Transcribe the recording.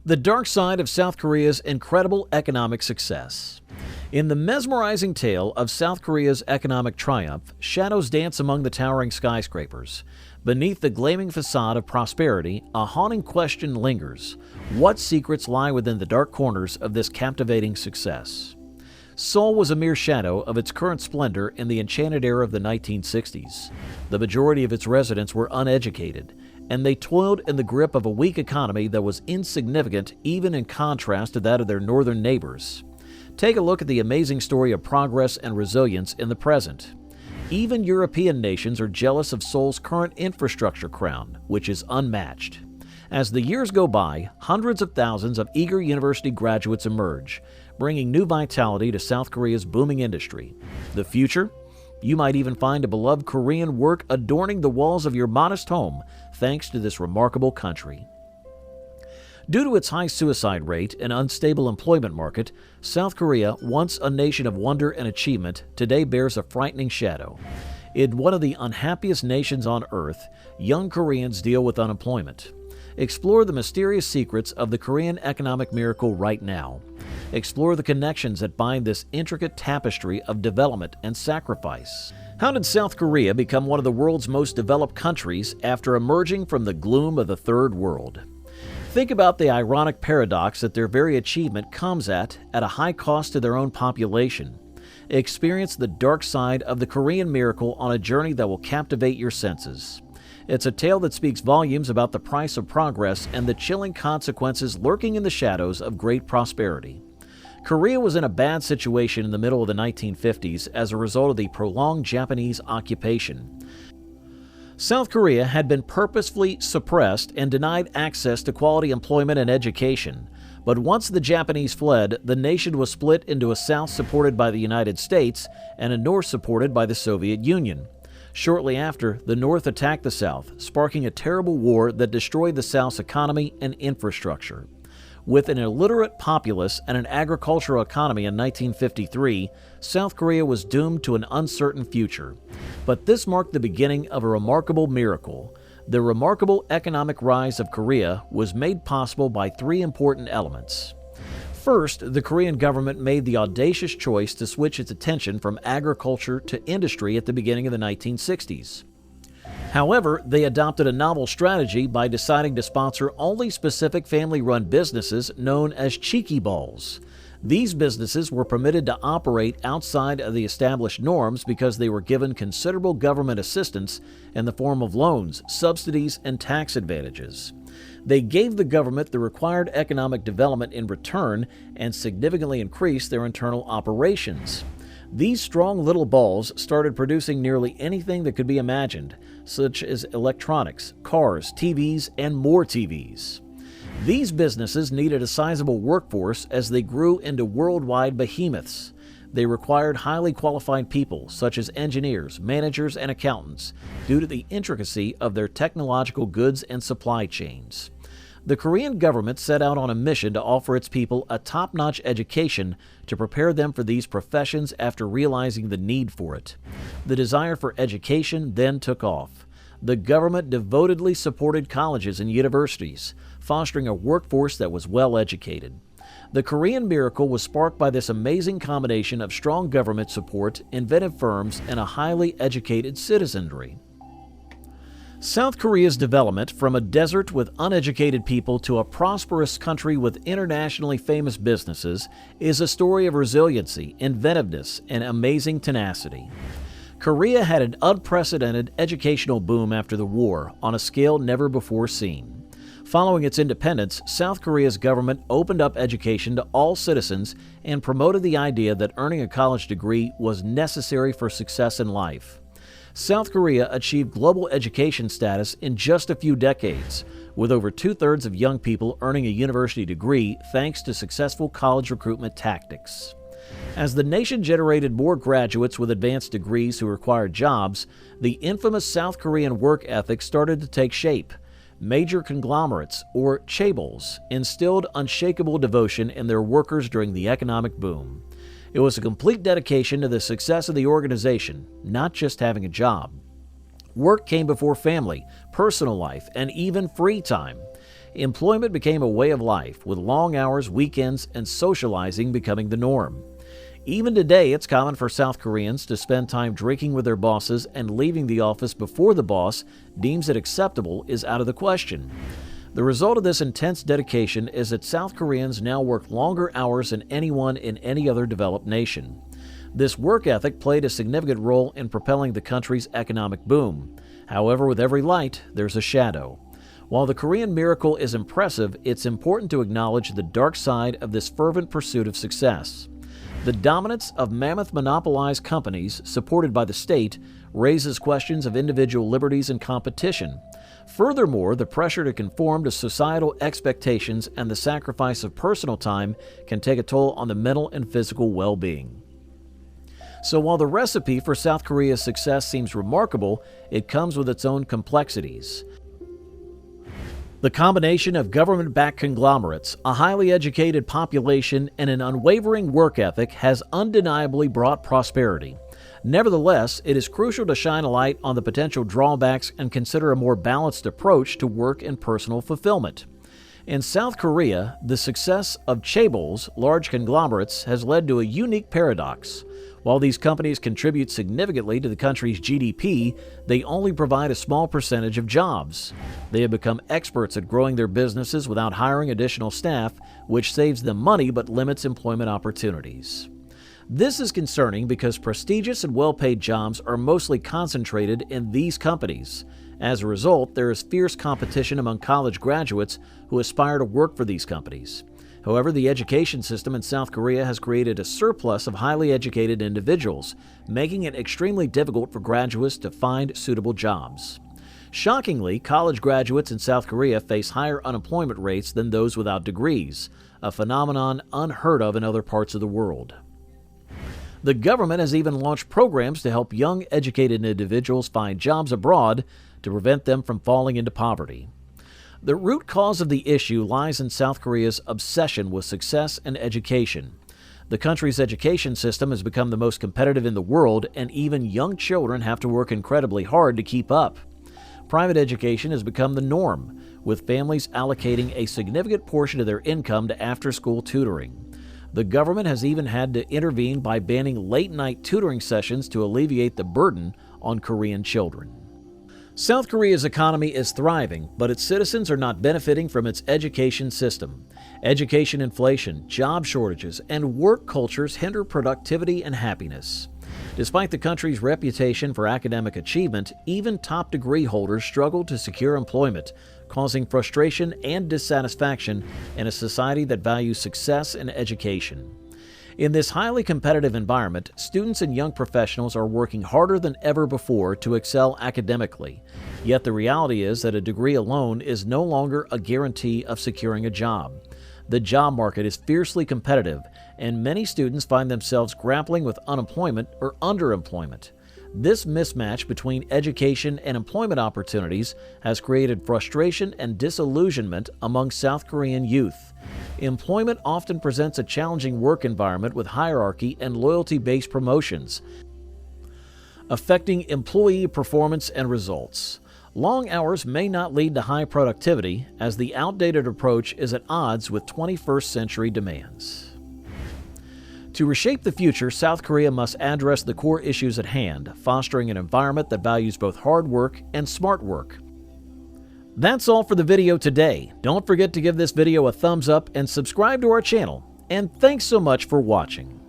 The dark side of South Korea's incredible economic success. In the mesmerizing tale of South Korea's economic triumph, shadows dance among the towering skyscrapers. Beneath the gleaming facade of prosperity, a haunting question lingers. What secrets lie within the dark corners of this captivating success? Seoul was a mere shadow of its current splendor in the enchanted era of the 1960s. The majority of its residents were uneducated, and they toiled in the grip of a weak economy that was insignificant even in contrast to that of their northern neighbors. Take a look at the amazing story of progress and resilience in the present. Even European nations are jealous of Seoul's current infrastructure crown, which is unmatched. As the years go by, hundreds of thousands of eager university graduates emerge, bringing new vitality to South Korea's booming industry. The future? You might even find a beloved Korean work adorning the walls of your modest home thanks to this remarkable country. Due to its high suicide rate and unstable employment market, South Korea, once a nation of wonder and achievement, today bears a frightening shadow. In one of the unhappiest nations on earth, young Koreans deal with unemployment. Explore the mysterious secrets of the Korean economic miracle right now. Explore the connections that bind this intricate tapestry of development and sacrifice. How did South Korea become one of the world's most developed countries after emerging from the gloom of the Third World? Think about the ironic paradox that their very achievement comes at a high cost to their own population. Experience the dark side of the Korean miracle on a journey that will captivate your senses. It's a tale that speaks volumes about the price of progress and the chilling consequences lurking in the shadows of great prosperity. Korea was in a bad situation in the middle of the 1950s as a result of the prolonged Japanese occupation. South Korea had been purposefully suppressed and denied access to quality employment and education. But once the Japanese fled, the nation was split into a South supported by the United States and a North supported by the Soviet Union. Shortly after, the North attacked the South, sparking a terrible war that destroyed the South's economy and infrastructure. With an illiterate populace and an agricultural economy in 1953, South Korea was doomed to an uncertain future. But this marked the beginning of a remarkable miracle. The remarkable economic rise of Korea was made possible by three important elements. First, the Korean government made the audacious choice to switch its attention from agriculture to industry at the beginning of the 1960s. However, they adopted a novel strategy by deciding to sponsor only specific family-run businesses known as cheeky balls. These businesses were permitted to operate outside of the established norms because they were given considerable government assistance in the form of loans, subsidies, and tax advantages. They gave the government the required economic development in return and significantly increased their internal operations. These strong little balls started producing nearly anything that could be imagined, such as electronics, cars, TVs, and more TVs. These businesses needed a sizable workforce as they grew into worldwide behemoths. They required highly qualified people, such as engineers, managers, and accountants, due to the intricacy of their technological goods and supply chains. The Korean government set out on a mission to offer its people a top-notch education to prepare them for these professions after realizing the need for it. The desire for education then took off. The government devotedly supported colleges and universities, fostering a workforce that was well-educated. The Korean miracle was sparked by this amazing combination of strong government support, inventive firms, and a highly educated citizenry. South Korea's development from a desert with uneducated people to a prosperous country with internationally famous businesses is a story of resiliency, inventiveness, and amazing tenacity. Korea had an unprecedented educational boom after the war on a scale never before seen. Following its independence, South Korea's government opened up education to all citizens and promoted the idea that earning a college degree was necessary for success in life. South Korea achieved global education status in just a few decades, with over two-thirds of young people earning a university degree thanks to successful college recruitment tactics. As the nation generated more graduates with advanced degrees who required jobs, the infamous South Korean work ethic started to take shape. Major conglomerates, or chaebols, instilled unshakable devotion in their workers during the economic boom. It was a complete dedication to the success of the organization, not just having a job. Work came before family, personal life, and even free time. Employment became a way of life, with long hours, weekends, and socializing becoming the norm. Even today, it's common for South Koreans to spend time drinking with their bosses, and leaving the office before the boss deems it acceptable is out of the question. The result of this intense dedication is that South Koreans now work longer hours than anyone in any other developed nation. This work ethic played a significant role in propelling the country's economic boom. However, with every light, there's a shadow. While the Korean miracle is impressive, it's important to acknowledge the dark side of this fervent pursuit of success. The dominance of mammoth monopolized companies, supported by the state, raises questions of individual liberties and competition. Furthermore, the pressure to conform to societal expectations and the sacrifice of personal time can take a toll on the mental and physical well-being. So while the recipe for South Korea's success seems remarkable, it comes with its own complexities. The combination of government-backed conglomerates, a highly educated population, and an unwavering work ethic has undeniably brought prosperity. Nevertheless, it is crucial to shine a light on the potential drawbacks and consider a more balanced approach to work and personal fulfillment. In South Korea, the success of chaebols, large conglomerates, has led to a unique paradox. While these companies contribute significantly to the country's GDP, they only provide a small percentage of jobs. They have become experts at growing their businesses without hiring additional staff, which saves them money but limits employment opportunities. This is concerning because prestigious and well-paid jobs are mostly concentrated in these companies. As a result, there is fierce competition among college graduates who aspire to work for these companies. However, the education system in South Korea has created a surplus of highly educated individuals, making it extremely difficult for graduates to find suitable jobs. Shockingly, college graduates in South Korea face higher unemployment rates than those without degrees, a phenomenon unheard of in other parts of the world. The government has even launched programs to help young, educated individuals find jobs abroad to prevent them from falling into poverty. The root cause of the issue lies in South Korea's obsession with success and education. The country's education system has become the most competitive in the world, and even young children have to work incredibly hard to keep up. Private education has become the norm, with families allocating a significant portion of their income to after-school tutoring. The government has even had to intervene by banning late-night tutoring sessions to alleviate the burden on Korean children. South Korea's economy is thriving, but its citizens are not benefiting from its education system. Education inflation, job shortages, and work cultures hinder productivity and happiness. Despite the country's reputation for academic achievement, even top degree holders struggle to secure employment, causing frustration and dissatisfaction in a society that values success and education. In this highly competitive environment, students and young professionals are working harder than ever before to excel academically. Yet the reality is that a degree alone is no longer a guarantee of securing a job. The job market is fiercely competitive, and many students find themselves grappling with unemployment or underemployment. This mismatch between education and employment opportunities has created frustration and disillusionment among South Korean youth. Employment often presents a challenging work environment with hierarchy and loyalty-based promotions, affecting employee performance and results. Long hours may not lead to high productivity, as the outdated approach is at odds with 21st century demands. To reshape the future, South Korea must address the core issues at hand, fostering an environment that values both hard work and smart work. That's all for the video today. Don't forget to give this video a thumbs up and subscribe to our channel. And thanks so much for watching.